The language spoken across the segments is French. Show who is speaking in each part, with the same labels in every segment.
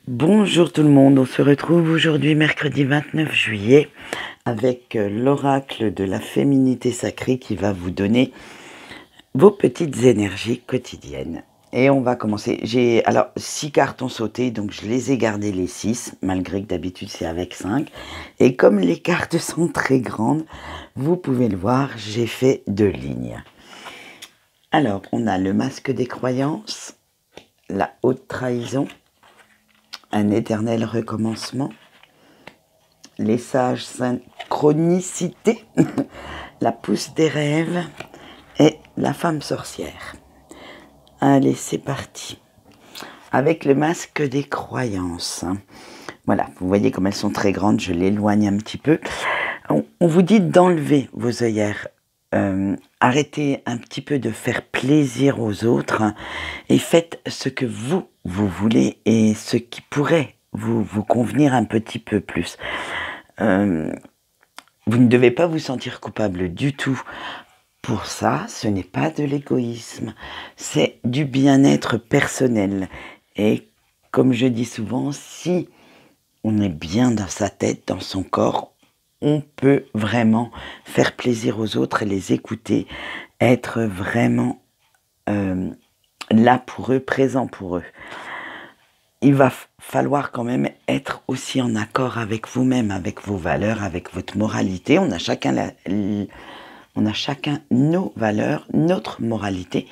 Speaker 1: Bonjour tout le monde, on se retrouve aujourd'hui mercredi 29 juillet avec l'oracle de la féminité sacrée qui va vous donner vos petites énergies quotidiennes. Et on va commencer. J'ai alors 6 cartes ont sauté, donc je les ai gardées les 6, malgré que d'habitude c'est avec 5. Et comme les cartes sont très grandes, vous pouvez le voir, j'ai fait 2 lignes. Alors, on a le masque des croyances, la haute trahison, un éternel recommencement, les sages synchronicités, la pousse des rêves et la femme sorcière. Allez, c'est parti. Avec le masque des croyances. Voilà, vous voyez comme elles sont très grandes, je l'éloigne un petit peu. On vous dit d'enlever vos œillères. Arrêtez un petit peu de faire plaisir aux autres et faites ce que vous voulez et ce qui pourrait vous convenir un petit peu plus. Vous ne devez pas vous sentir coupable du tout pour ça, ce n'est pas de l'égoïsme, c'est du bien-être personnel. Et comme je dis souvent, si on est bien dans sa tête, dans son corps, on peut vraiment faire plaisir aux autres et les écouter, être vraiment là pour eux, présent pour eux. Il va falloir quand même être aussi en accord avec vous-même, avec vos valeurs, avec votre moralité. On a chacun nos valeurs, notre moralité.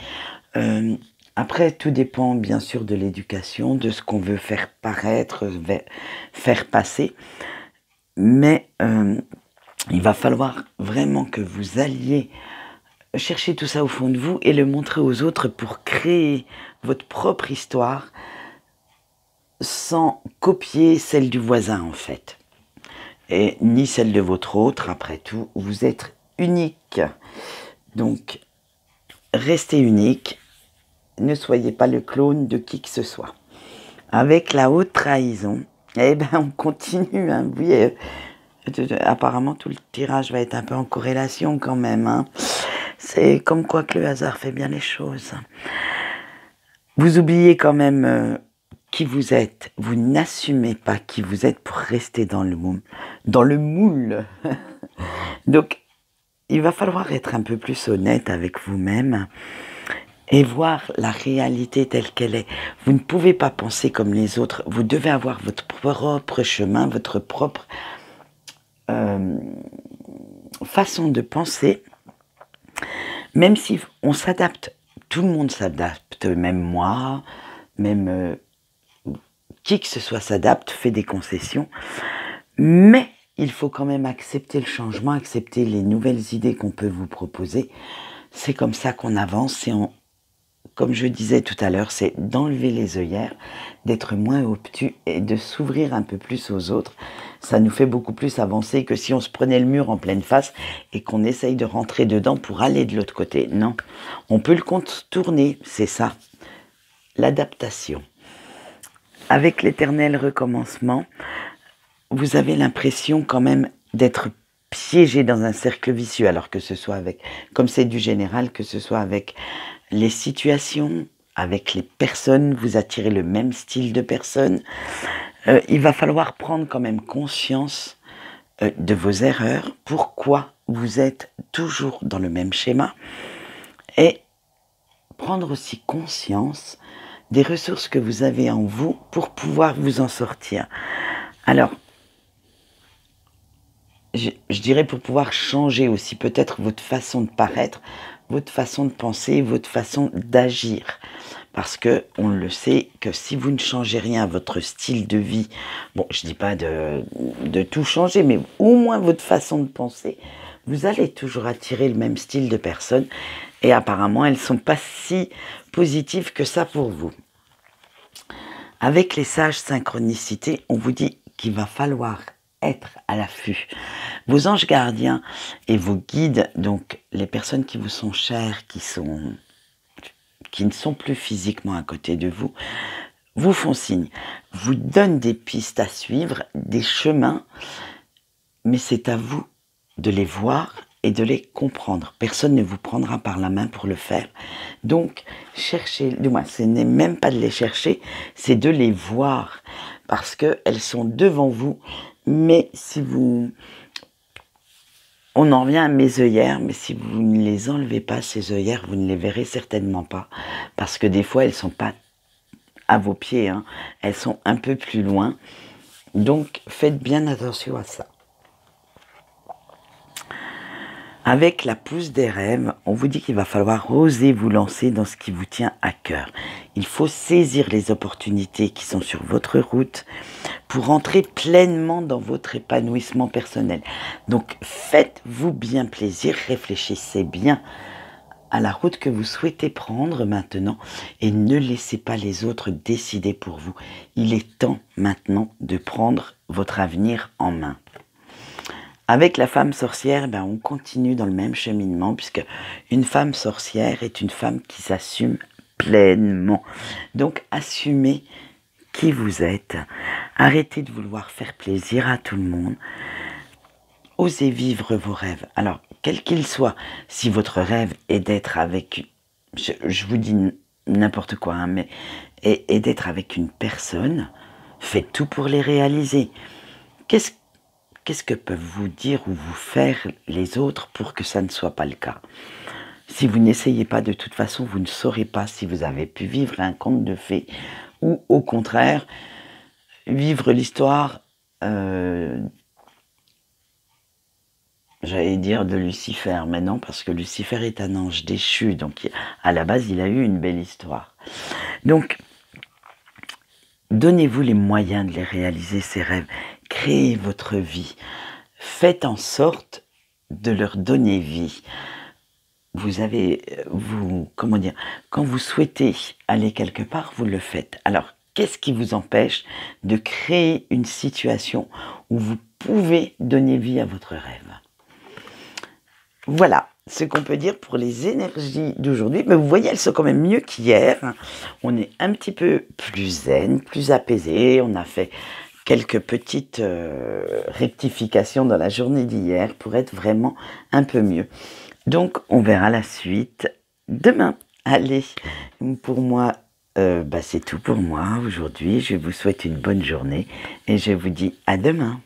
Speaker 1: Après, tout dépend bien sûr de l'éducation, de ce qu'on veut faire paraître, faire passer. Mais il va falloir vraiment que vous alliez chercher tout ça au fond de vous et le montrer aux autres pour créer votre propre histoire sans copier celle du voisin en fait. Et ni celle de votre autre, après tout, vous êtes unique. Donc, restez unique, ne soyez pas le clone de qui que ce soit. Avec la haute trahison, eh ben on continue, hein, vous voyez, apparemment tout le tirage va être un peu en corrélation quand même, hein. C'est comme quoi que le hasard fait bien les choses. Vous oubliez quand même qui vous êtes, vous n'assumez pas qui vous êtes pour rester dans le moule. Donc, il va falloir être un peu plus honnête avec vous-même et voir la réalité telle qu'elle est. Vous ne pouvez pas penser comme les autres, vous devez avoir votre propre chemin, votre propre façon de penser, même si on s'adapte, tout le monde s'adapte, même moi, même qui que ce soit s'adapte, fait des concessions, mais il faut quand même accepter le changement, accepter les nouvelles idées qu'on peut vous proposer. C'est comme ça qu'on avance, comme je disais tout à l'heure, c'est d'enlever les œillères, d'être moins obtus et de s'ouvrir un peu plus aux autres. Ça nous fait beaucoup plus avancer que si on se prenait le mur en pleine face et qu'on essaye de rentrer dedans pour aller de l'autre côté. Non, on peut le contourner, c'est ça, l'adaptation. Avec l'éternel recommencement, vous avez l'impression quand même d'être piégé dans un cercle vicieux, alors que ce soit avec, comme c'est du général, que ce soit avec les situations, avec les personnes, vous attirez le même style de personnes. Il va falloir prendre quand même conscience de vos erreurs, pourquoi vous êtes toujours dans le même schéma, et prendre aussi conscience des ressources que vous avez en vous pour pouvoir vous en sortir. Alors, je dirais pour pouvoir changer aussi peut-être votre façon de paraître, votre façon de penser, votre façon d'agir. Parce que on le sait que si vous ne changez rien à votre style de vie, bon, je ne dis pas de tout changer, mais au moins votre façon de penser, vous allez toujours attirer le même style de personnes. Et apparemment, elles ne sont pas si positives que ça pour vous. Avec les sages synchronicités, on vous dit qu'il va falloir être à l'affût. Vos anges gardiens et vos guides, donc les personnes qui vous sont chères, qui ne sont plus physiquement à côté de vous, vous font signe, vous donnent des pistes à suivre, des chemins, mais c'est à vous de les voir et de les comprendre. Personne ne vous prendra par la main pour le faire. Donc, cherchez, du moins, ce n'est même pas de les chercher, c'est de les voir. parce qu'elles sont devant vous. Mais si vous... On en revient à mes œillères, mais si vous ne les enlevez pas, ces œillères, vous ne les verrez certainement pas. Parce que des fois, elles ne sont pas à vos pieds, hein. Elles sont un peu plus loin. Donc, faites bien attention à ça. Avec la pousse des rêves, on vous dit qu'il va falloir oser vous lancer dans ce qui vous tient à cœur. Il faut saisir les opportunités qui sont sur votre route pour entrer pleinement dans votre épanouissement personnel. Donc, faites-vous bien plaisir, réfléchissez bien à la route que vous souhaitez prendre maintenant et ne laissez pas les autres décider pour vous. Il est temps maintenant de prendre votre avenir en main. Avec la femme sorcière, on continue dans le même cheminement, puisque une femme sorcière est une femme qui s'assume pleinement. Donc, assumez qui vous êtes. Arrêtez de vouloir faire plaisir à tout le monde. Osez vivre vos rêves. Alors, quel qu'il soit, si votre rêve est d'être avec... Je vous dis n'importe quoi, hein, mais et d'être avec une personne, faites tout pour les réaliser. Qu'est-ce que peuvent vous dire ou vous faire les autres pour que ça ne soit pas le cas? Si vous n'essayez pas, de toute façon, vous ne saurez pas si vous avez pu vivre un conte de fées ou au contraire, vivre l'histoire, j'allais dire de Lucifer, mais non, parce que Lucifer est un ange déchu, donc à la base, il a eu une belle histoire. Donc, donnez-vous les moyens de les réaliser, ces rêves. Créez votre vie. Faites en sorte de leur donner vie. Comment dire, quand vous souhaitez aller quelque part, vous le faites. Alors, qu'est-ce qui vous empêche de créer une situation où vous pouvez donner vie à votre rêve? Voilà ce qu'on peut dire pour les énergies d'aujourd'hui. Mais vous voyez, elles sont quand même mieux qu'hier. On est un petit peu plus zen, plus apaisé. On a fait quelques petites rectifications dans la journée d'hier pour être vraiment un peu mieux. Donc, on verra la suite demain. Allez, pour moi, c'est tout pour moi aujourd'hui. Je vous souhaite une bonne journée et je vous dis à demain.